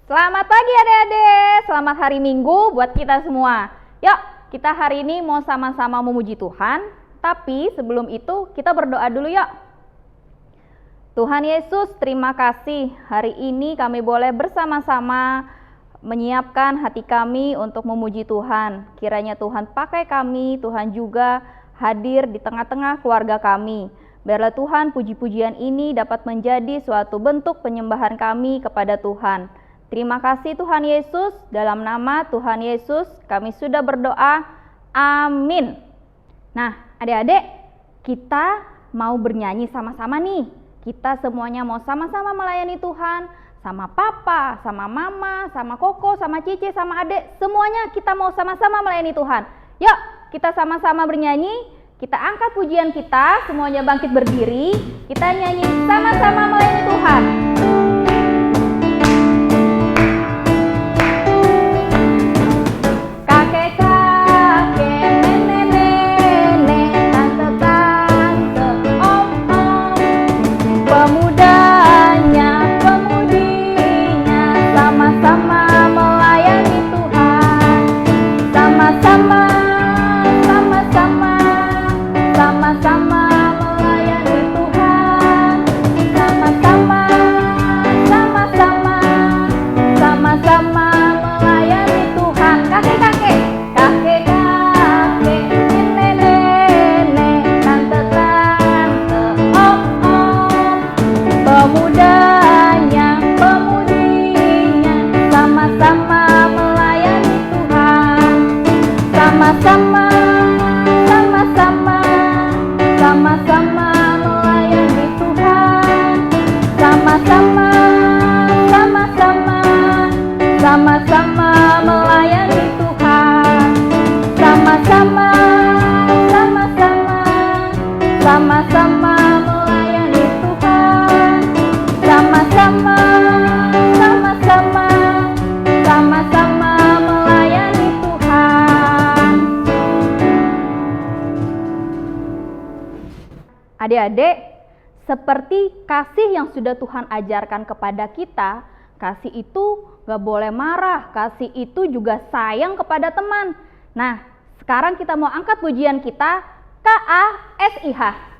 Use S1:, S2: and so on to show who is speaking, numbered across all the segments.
S1: Selamat pagi adik-adik, selamat hari Minggu buat kita semua. Yuk, kita hari ini mau sama-sama memuji Tuhan, tapi sebelum itu kita berdoa dulu yuk. Tuhan Yesus, terima kasih hari ini kami boleh bersama-sama menyiapkan hati kami untuk memuji Tuhan. Kiranya Tuhan pakai kami, Tuhan juga hadir di tengah-tengah keluarga kami. Biarlah Tuhan puji-pujian ini dapat menjadi suatu bentuk penyembahan kami kepada Tuhan. Terima kasih Tuhan Yesus, dalam nama Tuhan Yesus kami sudah berdoa, amin. Nah adik-adik, kita mau bernyanyi sama-sama nih. Kita semuanya mau sama-sama melayani Tuhan, sama papa, sama mama, sama koko, sama cici, sama adik. Semuanya kita mau sama-sama melayani Tuhan. Yuk kita sama-sama bernyanyi, kita angkat pujian kita, semuanya bangkit berdiri. Kita nyanyi sama-sama melayani Tuhan. Adik-adik, seperti kasih yang sudah Tuhan ajarkan kepada kita, kasih itu gak boleh marah, kasih itu juga sayang kepada teman. Nah, sekarang kita mau angkat pujian kita, KASIH.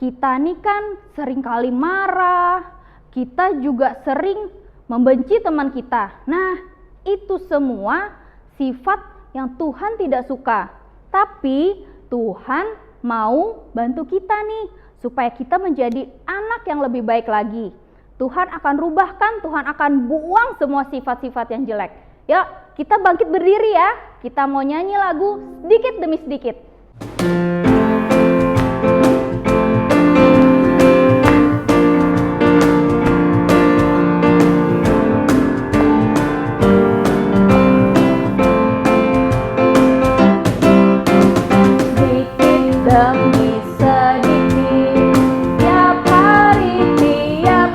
S1: Kita nih kan seringkali marah, kita juga sering membenci teman kita. Nah, itu semua sifat yang Tuhan tidak suka. Tapi Tuhan mau bantu kita nih, supaya kita menjadi anak yang lebih baik lagi. Tuhan akan rubahkan, Tuhan akan buang semua sifat-sifat yang jelek. Yuk, kita bangkit berdiri ya. Kita mau nyanyi lagu sedikit demi sedikit. Demi sedikit, tiap hari, tiap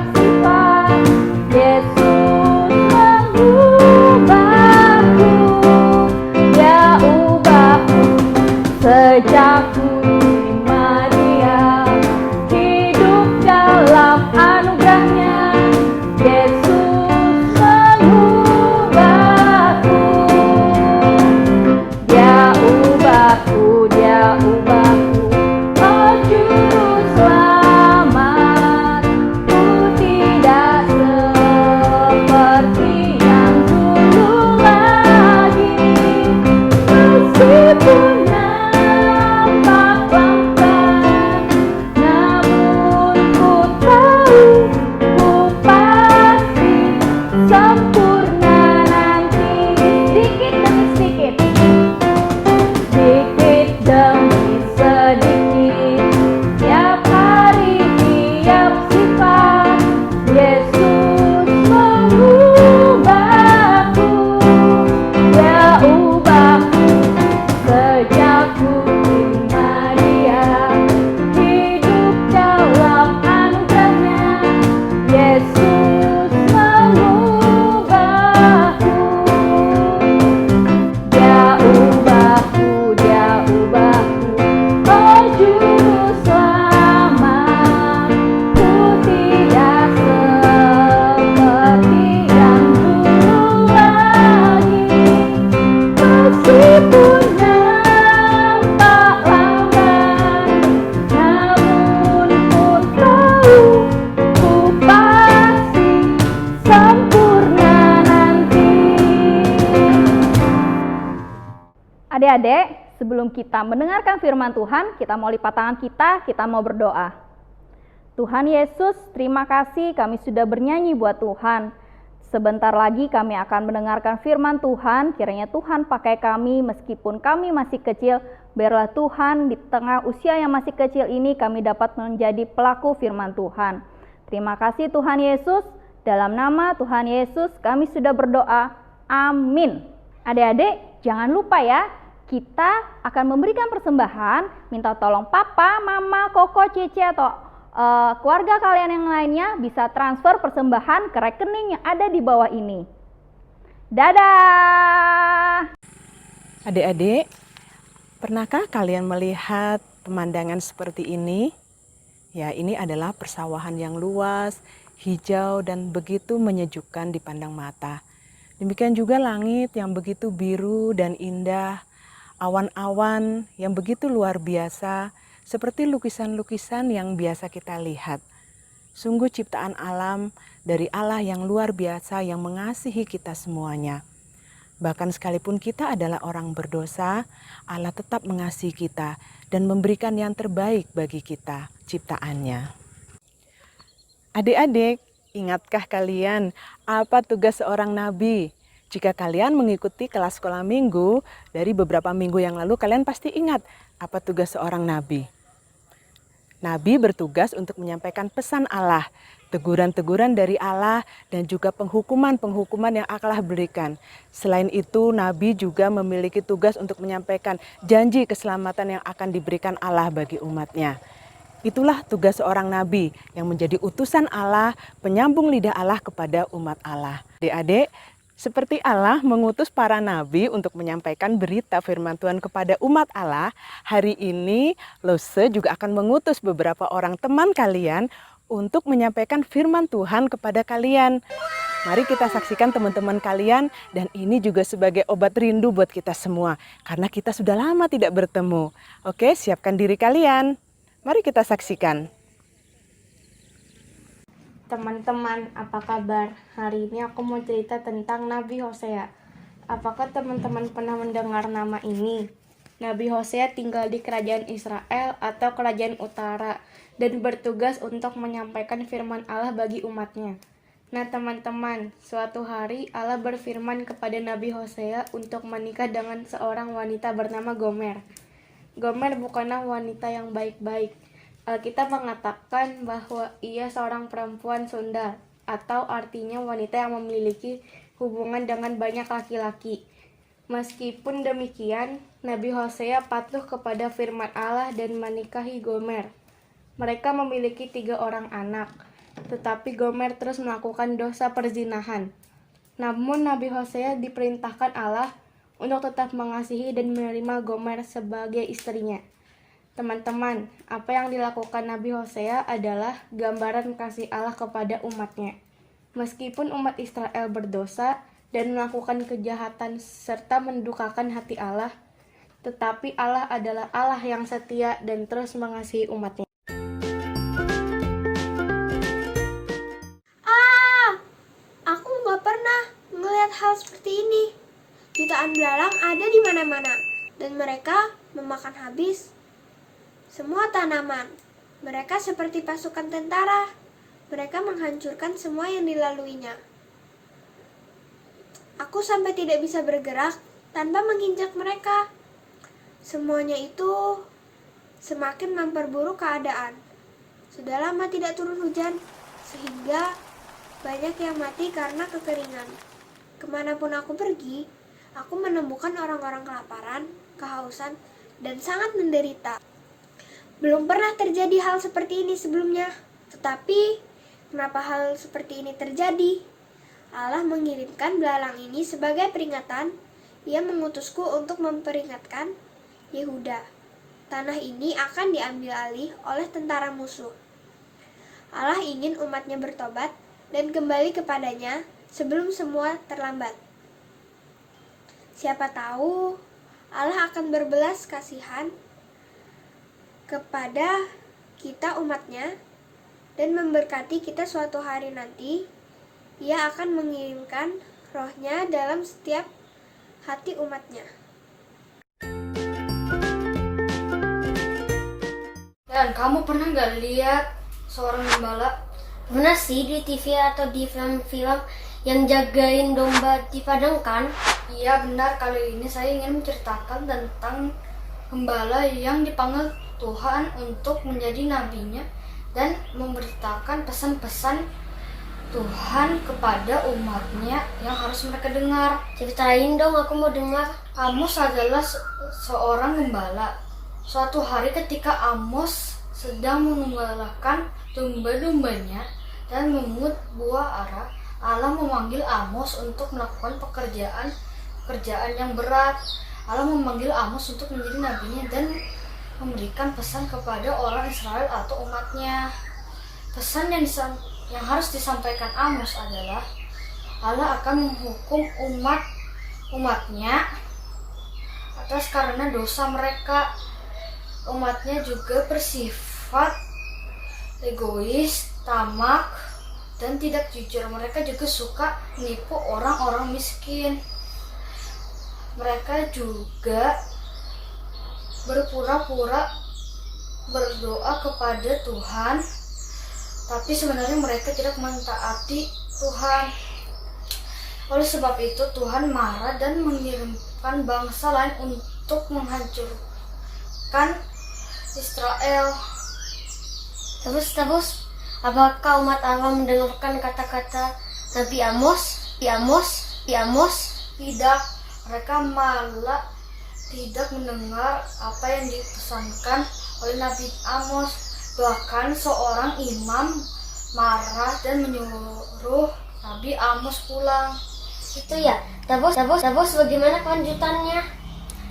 S1: Adik-adik, sebelum kita mendengarkan firman Tuhan, kita mau lipat tangan kita mau berdoa. Tuhan Yesus, terima kasih kami sudah bernyanyi buat Tuhan. Sebentar lagi kami akan mendengarkan firman Tuhan, kiranya Tuhan pakai kami meskipun kami masih kecil, biarlah Tuhan di tengah usia yang masih kecil ini kami dapat menjadi pelaku firman Tuhan. Terima kasih Tuhan Yesus, dalam nama Tuhan Yesus kami sudah berdoa, amin. Adik-adik, jangan lupa ya, kita akan memberikan persembahan, minta tolong papa, mama, koko, cece, atau keluarga kalian yang lainnya bisa transfer persembahan ke rekening yang ada di bawah ini. Dadah!
S2: Adik-adik, pernahkah kalian melihat pemandangan seperti ini? Ya, ini adalah persawahan yang luas, hijau, dan begitu menyejukkan dipandang mata. Demikian juga langit yang begitu biru dan indah, awan-awan yang begitu luar biasa, seperti lukisan-lukisan yang biasa kita lihat. Sungguh ciptaan alam dari Allah yang luar biasa yang mengasihi kita semuanya. Bahkan sekalipun kita adalah orang berdosa, Allah tetap mengasihi kita dan memberikan yang terbaik bagi kita, ciptaannya. Adik-adik, ingatkah kalian apa tugas seorang nabi? Jika kalian mengikuti kelas sekolah minggu dari beberapa minggu yang lalu, kalian pasti ingat apa tugas seorang nabi. Nabi bertugas untuk menyampaikan pesan Allah, teguran-teguran dari Allah, dan juga penghukuman-penghukuman yang Allah berikan. Selain itu, Nabi juga memiliki tugas untuk menyampaikan janji keselamatan yang akan diberikan Allah bagi umatnya. Itulah tugas seorang nabi yang menjadi utusan Allah, penyambung lidah Allah kepada umat Allah. Adik-adik, seperti Allah mengutus para nabi untuk menyampaikan berita firman Tuhan kepada umat Allah, hari ini Lose juga akan mengutus beberapa orang teman kalian untuk menyampaikan firman Tuhan kepada kalian. Mari kita saksikan teman-teman kalian, dan ini juga sebagai obat rindu buat kita semua, karena kita sudah lama tidak bertemu. Oke, siapkan diri kalian. Mari kita saksikan.
S3: Teman-teman, apa kabar? Hari ini aku mau cerita tentang Nabi Hosea. Apakah teman-teman pernah mendengar nama ini? Nabi Hosea tinggal di kerajaan Israel atau kerajaan utara dan bertugas untuk menyampaikan firman Allah bagi umatnya. Nah teman-teman, suatu hari Allah berfirman kepada Nabi Hosea untuk menikah dengan seorang wanita bernama Gomer. Gomer bukanlah wanita yang baik-baik. Alkitab mengatakan bahwa ia seorang perempuan sundal, atau artinya wanita yang memiliki hubungan dengan banyak laki-laki. Meskipun demikian, Nabi Hosea patuh kepada firman Allah dan menikahi Gomer. Mereka memiliki 3 orang anak, tetapi Gomer terus melakukan dosa perzinahan. Namun Nabi Hosea diperintahkan Allah untuk tetap mengasihi dan menerima Gomer sebagai istrinya. Teman-teman, apa yang dilakukan Nabi Hosea adalah gambaran kasih Allah kepada umatnya. Meskipun umat Israel berdosa dan melakukan kejahatan serta mendukakan hati Allah, tetapi Allah adalah Allah yang setia dan terus mengasihi umatnya.
S4: Aku nggak pernah melihat hal seperti ini. Jutaan belalang ada di mana-mana, dan mereka memakan habis semua tanaman. Mereka seperti pasukan tentara. Mereka menghancurkan semua yang dilaluinya. Aku sampai tidak bisa bergerak tanpa menginjak mereka. Semuanya itu semakin memperburuk keadaan. Sudah lama tidak turun hujan, sehingga banyak yang mati karena kekeringan. Kemanapun aku pergi, aku menemukan orang-orang kelaparan, kehausan, dan sangat menderita. Belum pernah terjadi hal seperti ini sebelumnya. Tetapi, kenapa hal seperti ini terjadi? Allah mengirimkan belalang ini sebagai peringatan. Ia mengutusku untuk memperingatkan Yehuda. Tanah ini akan diambil alih oleh tentara musuh. Allah ingin umatnya bertobat dan kembali kepadanya sebelum semua terlambat. Siapa tahu Allah akan berbelas kasihan kepada kita umatnya dan memberkati kita suatu hari nanti. Ia akan mengirimkan rohnya dalam setiap hati umatnya.
S5: Dan kamu pernah nggak lihat seorang gembala?
S6: Pernah sih di TV atau di film-film yang jagain domba di padang kan?
S5: Iya benar, kali ini saya ingin menceritakan tentang gembala yang dipanggil Tuhan untuk menjadi nabinya dan memberitakan pesan-pesan Tuhan kepada umatnya yang harus mereka dengar.
S6: Ceritain dong, aku mau dengar.
S5: Amos adalah seorang gembala. Suatu hari ketika Amos sedang menggembalakan domba-dombanya dan memungut buah ara, Allah memanggil Amos untuk melakukan pekerjaan yang berat. Allah memanggil Amos untuk menjadi nabinya dan memberikan pesan kepada orang Israel atau umatnya. Pesan yang harus disampaikan Amos adalah Allah akan menghukum umatnya atas karena dosa mereka. Umatnya juga bersifat egois, tamak, dan tidak jujur. Mereka juga suka menipu orang-orang miskin. Mereka juga berpura-pura berdoa kepada Tuhan, tapi sebenarnya mereka tidak mentaati Tuhan. Oleh sebab itu Tuhan marah dan mengirimkan bangsa lain untuk menghancurkan Israel.
S6: Terus, apakah umat Allah mendengarkan kata-kata Nabi Amos?
S5: Tidak, mereka malah tidak mendengar apa yang dipesankan oleh Nabi Amos. Bahkan seorang imam marah dan menyuruh Nabi Amos pulang.
S6: Itu ya. Terus bagaimana kelanjutannya?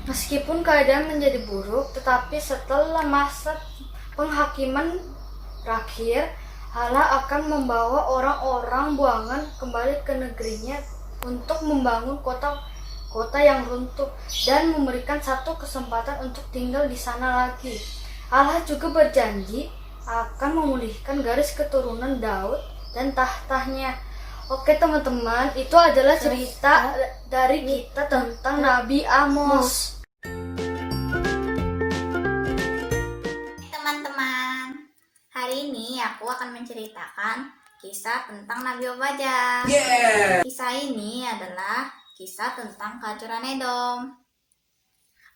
S5: Meskipun keadaan menjadi buruk, tetapi setelah masa penghakiman berakhir, Allah akan membawa orang-orang buangan kembali ke negerinya untuk membangun kota yang runtuh dan memberikan satu kesempatan untuk tinggal di sana lagi. Allah juga berjanji akan memulihkan garis keturunan Daud dan tahtanya. Oke teman-teman, itu adalah cerita dari kita tentang Nabi Amos.
S7: Teman-teman, hari ini aku akan menceritakan kisah tentang Nabi Obadjah. Kisah ini adalah kisah tentang kehancuran Edom.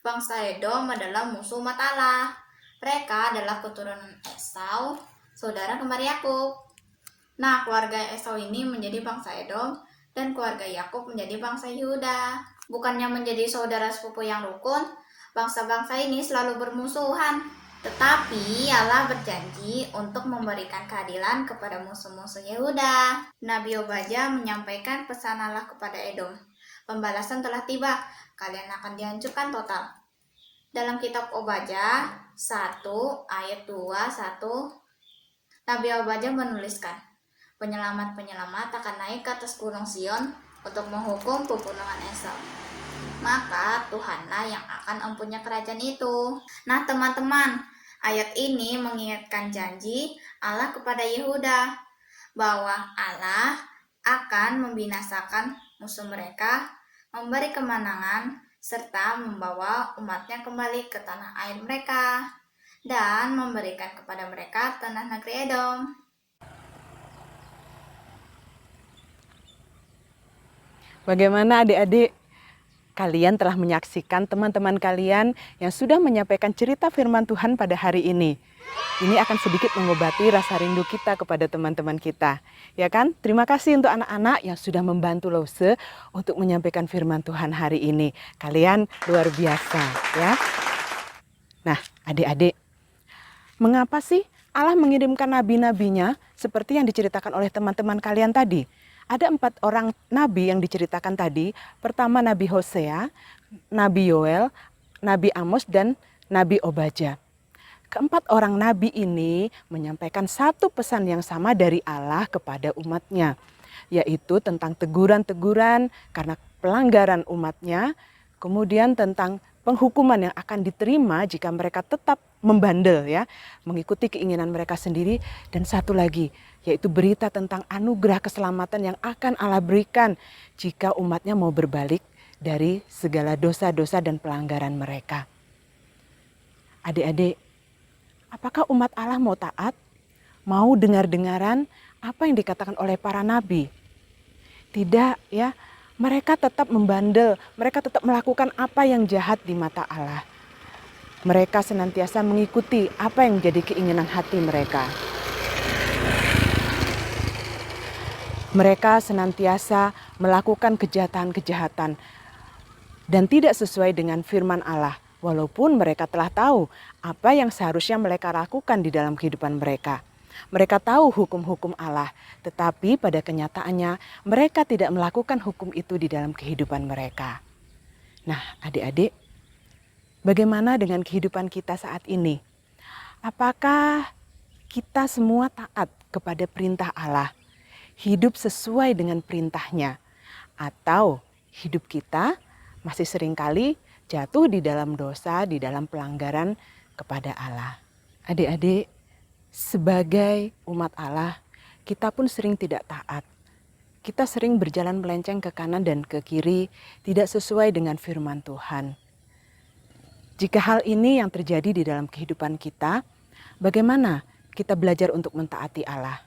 S7: Bangsa Edom adalah musuh umat Allah. Mereka adalah keturunan Esau, saudara kembar Yakub. Nah, keluarga Esau ini menjadi bangsa Edom dan keluarga Yakub menjadi bangsa Yehuda. Bukannya menjadi saudara sepupu yang rukun, bangsa-bangsa ini selalu bermusuhan. Tetapi Allah berjanji untuk memberikan keadilan kepada musuh-musuh Yehuda. Nabi Obadjah menyampaikan pesan Allah kepada Edom. Pembalasan telah tiba, kalian akan dihancurkan total. Dalam kitab Obadjah 1 ayat 21, Nabi Obadjah menuliskan, penyelamat-penyelamat akan naik ke atas gunung Sion untuk menghukum pembunuhan Esau. Maka Tuhanlah yang akan mempunyai kerajaan itu. Nah teman-teman, ayat ini mengingatkan janji Allah kepada Yehuda bahwa Allah akan membinasakan musuh mereka, memberi kemenangan, serta membawa umatnya kembali ke tanah air mereka dan memberikan kepada mereka tanah negeri Edom.
S2: Bagaimana adik-adik? Kalian telah menyaksikan teman-teman kalian yang sudah menyampaikan cerita firman Tuhan pada hari ini. Ini akan sedikit mengobati rasa rindu kita kepada teman-teman kita. Ya kan? Terima kasih untuk anak-anak yang sudah membantu Lause untuk menyampaikan firman Tuhan hari ini. Kalian luar biasa ya. Nah adik-adik, mengapa sih Allah mengirimkan nabi-nabinya seperti yang diceritakan oleh teman-teman kalian tadi? Ada 4 orang nabi yang diceritakan tadi. Pertama Nabi Hosea, Nabi Yoel, Nabi Amos, dan Nabi Obadjah. Keempat orang nabi ini menyampaikan satu pesan yang sama dari Allah kepada umatnya, yaitu tentang teguran-teguran karena pelanggaran umatnya, kemudian tentang penghukuman yang akan diterima jika mereka tetap membandel ya, mengikuti keinginan mereka sendiri, dan satu lagi yaitu berita tentang anugerah keselamatan yang akan Allah berikan jika umatnya mau berbalik dari segala dosa-dosa dan pelanggaran mereka. Adik-adik, Apakah umat Allah mau taat? Mau dengar-dengaran apa yang dikatakan oleh para nabi? Tidak ya, mereka tetap membandel, mereka tetap melakukan apa yang jahat di mata Allah. Mereka senantiasa mengikuti apa yang menjadi keinginan hati mereka. Mereka senantiasa melakukan kejahatan-kejahatan dan tidak sesuai dengan firman Allah. Walaupun mereka telah tahu apa yang seharusnya mereka lakukan di dalam kehidupan mereka. Mereka tahu hukum-hukum Allah, tetapi pada kenyataannya mereka tidak melakukan hukum itu di dalam kehidupan mereka. Nah, adik-adik, bagaimana dengan kehidupan kita saat ini? Apakah kita semua taat kepada perintah Allah? Hidup sesuai dengan perintahnya? Atau hidup kita masih seringkali jatuh di dalam dosa, di dalam pelanggaran kepada Allah? Adik-adik, sebagai umat Allah, kita pun sering tidak taat. Kita sering berjalan melenceng ke kanan dan ke kiri, tidak sesuai dengan firman Tuhan. Jika hal ini yang terjadi di dalam kehidupan kita, bagaimana kita belajar untuk mentaati Allah?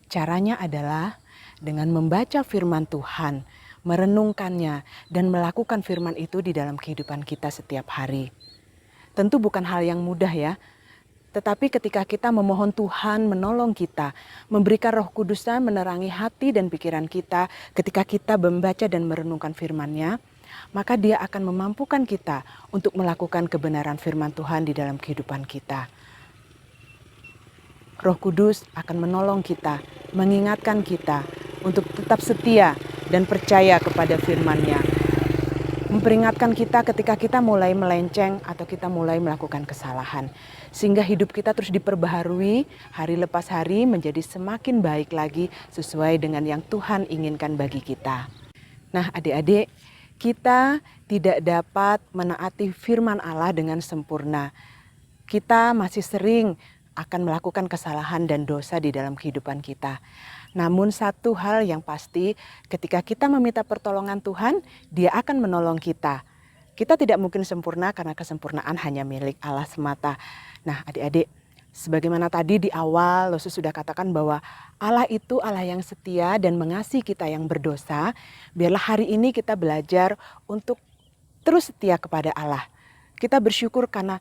S2: Caranya adalah dengan membaca firman Tuhan, merenungkannya, dan melakukan firman itu di dalam kehidupan kita setiap hari. Tentu bukan hal yang mudah ya, tetapi ketika kita memohon Tuhan menolong kita, memberikan Roh Kudus-Nya menerangi hati dan pikiran kita ketika kita membaca dan merenungkan firman-Nya, maka Dia akan memampukan kita untuk melakukan kebenaran firman Tuhan di dalam kehidupan kita. Roh Kudus akan menolong kita, mengingatkan kita untuk tetap setia dan percaya kepada firman-Nya. Memperingatkan kita ketika kita mulai melenceng atau kita mulai melakukan kesalahan. Sehingga hidup kita terus diperbaharui hari lepas hari menjadi semakin baik lagi sesuai dengan yang Tuhan inginkan bagi kita. Nah, adik-adik, kita tidak dapat menaati firman Allah dengan sempurna. Kita masih sering akan melakukan kesalahan dan dosa di dalam kehidupan kita. Namun satu hal yang pasti, ketika kita meminta pertolongan Tuhan, Dia akan menolong kita. Kita tidak mungkin sempurna karena kesempurnaan hanya milik Allah semata. Nah, adik-adik, sebagaimana tadi di awal Yesus sudah katakan bahwa Allah itu Allah yang setia dan mengasihi kita yang berdosa. Biarlah hari ini kita belajar untuk terus setia kepada Allah. Kita bersyukur karena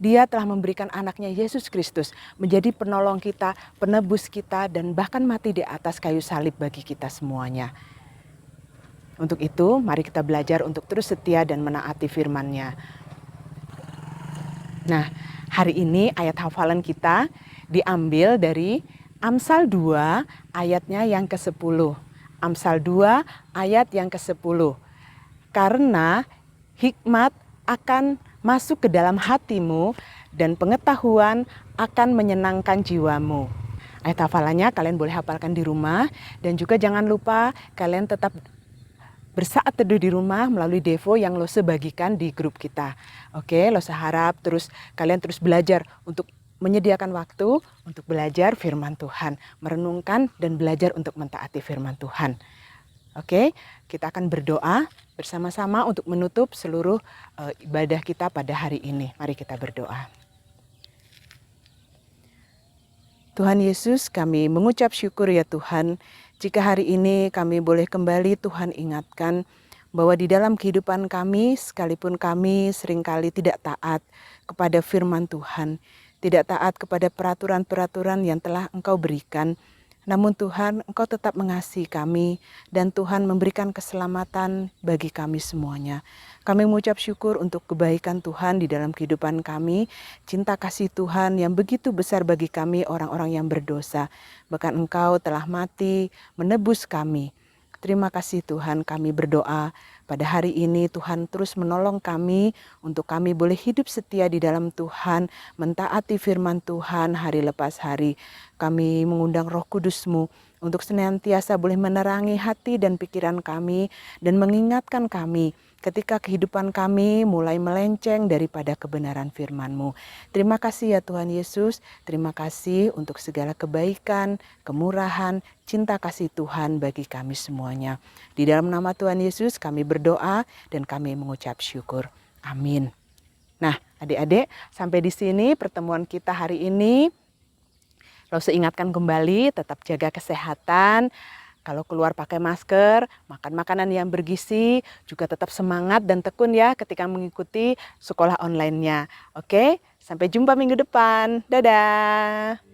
S2: Dia telah memberikan anaknya Yesus Kristus menjadi penolong kita, penebus kita, dan bahkan mati di atas kayu salib bagi kita semuanya. Untuk itu, mari kita belajar untuk terus setia dan menaati firman-Nya. Nah, hari ini ayat hafalan kita diambil dari Amsal 2 ayatnya yang ke-10. Amsal 2 ayat yang ke-10. Karena hikmat akan masuk ke dalam hatimu dan pengetahuan akan menyenangkan jiwamu. Ayat hafalannya kalian boleh hafalkan di rumah dan juga jangan lupa kalian tetap bersaat teduh di rumah melalui devo yang Lose bagikan di grup kita. Oke, Lose harap kalian terus belajar untuk menyediakan waktu untuk belajar firman Tuhan, merenungkan dan belajar untuk mentaati firman Tuhan. Oke, kita akan berdoa bersama-sama untuk menutup seluruh ibadah kita pada hari ini. Mari kita berdoa. Tuhan Yesus, kami mengucap syukur ya Tuhan, jika hari ini kami boleh kembali Tuhan ingatkan bahwa di dalam kehidupan kami, sekalipun kami seringkali tidak taat kepada firman Tuhan, tidak taat kepada peraturan-peraturan yang telah Engkau berikan, namun Tuhan, Engkau tetap mengasihi kami dan Tuhan memberikan keselamatan bagi kami semuanya. Kami mengucap syukur untuk kebaikan Tuhan di dalam kehidupan kami, cinta kasih Tuhan yang begitu besar bagi kami orang-orang yang berdosa. Bahkan Engkau telah mati menebus kami. Terima kasih Tuhan, kami berdoa pada hari ini Tuhan terus menolong kami untuk kami boleh hidup setia di dalam Tuhan, mentaati firman Tuhan hari lepas hari. Kami mengundang Roh Kudus-Mu untuk senantiasa boleh menerangi hati dan pikiran kami dan mengingatkan kami ketika kehidupan kami mulai melenceng daripada kebenaran firman-Mu. Terima kasih ya Tuhan Yesus, terima kasih untuk segala kebaikan, kemurahan, cinta kasih Tuhan bagi kami semuanya. Di dalam nama Tuhan Yesus kami berdoa dan kami mengucap syukur. Amin. Nah, Adik-adik, sampai di sini pertemuan kita hari ini. Lalu ingatkan kembali, tetap jaga kesehatan. Kalau keluar pakai masker, makan makanan yang bergizi, juga tetap semangat dan tekun ya ketika mengikuti sekolah online-nya. Oke, sampai jumpa minggu depan. Dadah.